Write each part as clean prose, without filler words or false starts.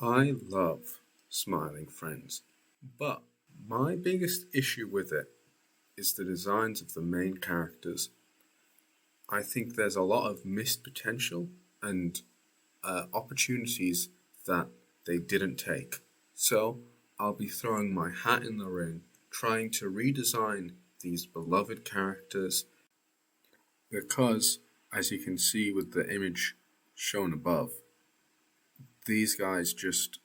I love smiling friends, but my biggest issue with it is the designs of the main characters. I think there's a lot of missed potential and opportunities that they didn't take. So I'll be throwing my hat in the ring, trying to redesign these beloved characters because, as you can see with the image shown above, these guys just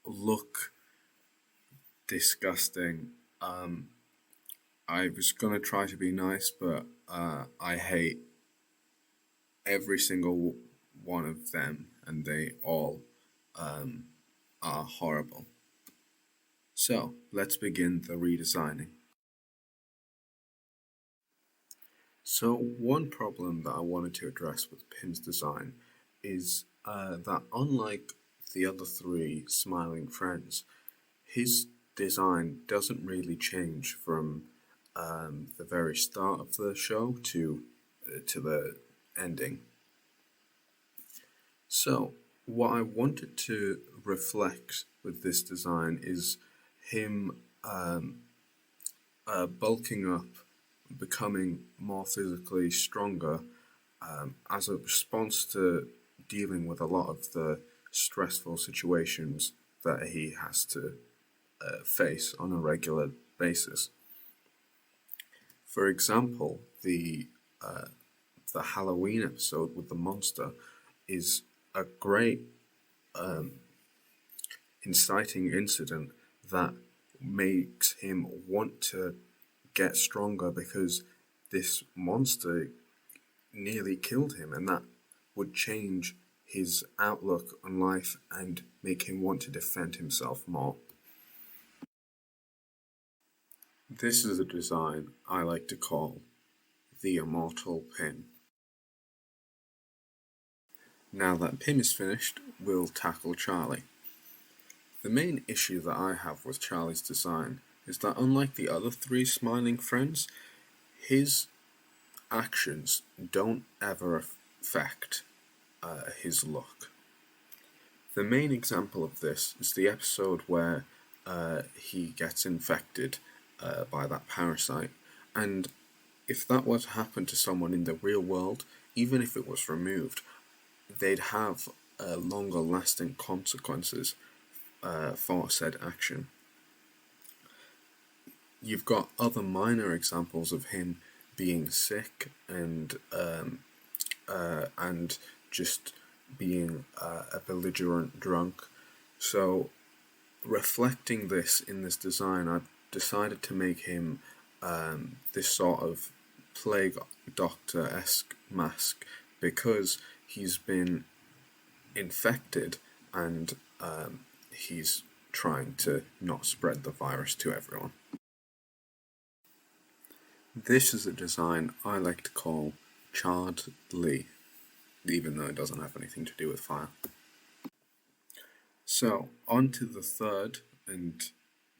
look disgusting. I was gonna try to be nice, but I hate every single one of them, and they all are horrible. So let's begin the redesigning. So one problem that I wanted to address with Pim's design is that unlike the other three smiling friends, his design doesn't really change from the very start of the show to the ending. So what I wanted to reflect with this design is him bulking up, becoming more physically stronger as a response to dealing with a lot of the stressful situations that he has to face on a regular basis. For example, the Halloween episode with the monster is a great inciting incident that makes him want to get stronger because this monster nearly killed him, and that would change his outlook on life and make him want to defend himself more. This is a design I like to call the Immortal Pim. Now that Pim is finished, we'll tackle Charlie. The main issue that I have with Charlie's design is that unlike the other three smiling friends, his actions don't ever affect his look. The main example of this is the episode where he gets infected by that parasite, and if that were to happen to someone in the real world, even if it was removed, they'd have longer lasting consequences for said action. You've got other minor examples of him being sick and just being a belligerent drunk. So, reflecting this in this design, I've decided to make him this sort of plague doctor-esque mask because he's been infected and he's trying to not spread the virus to everyone. This is a design I like to call Charlie, even though it doesn't have anything to do with fire. So, on to the third and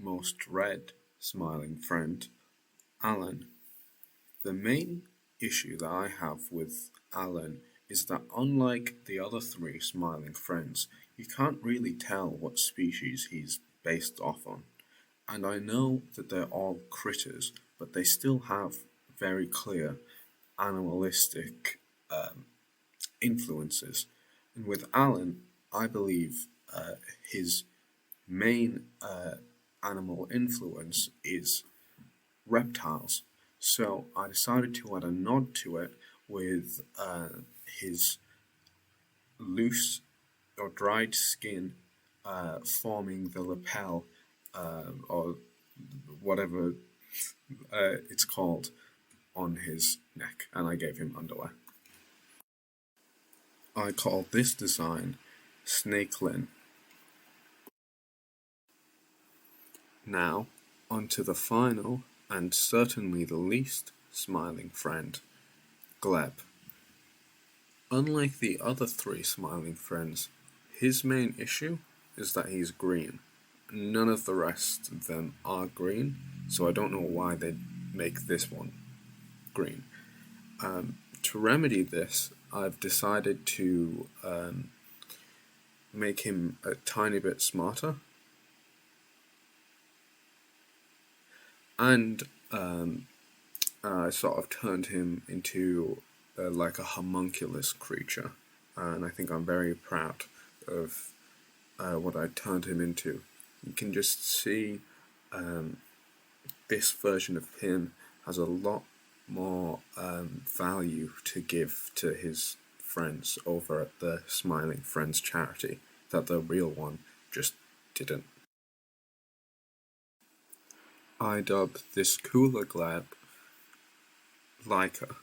most red smiling friend, Allan. The main issue that I have with Allan is that unlike the other three smiling friends, you can't really tell what species he's based off on. And I know that they're all critters, but they still have very clear animalistic influences. And with Allan, I believe his main animal influence is reptiles. So I decided to add a nod to it with his loose or dried skin forming the lapel or whatever it's called on his neck, and I gave him underwear. I called this design Snakelin. Now, onto the final and certainly the least smiling friend, Gleb. Unlike the other three smiling friends, his main issue is that he's green. None of the rest of them are green, so I don't know why they'd make this one green. To remedy this, I've decided to make him a tiny bit smarter, and sort of turned him into like a homunculus creature, and I think I'm very proud of what I turned him into. You can just see this version of Pim has a lot more value to give to his friends over at the Smiling Friends charity that the real one just didn't. I dub this cooler Gleb Leica.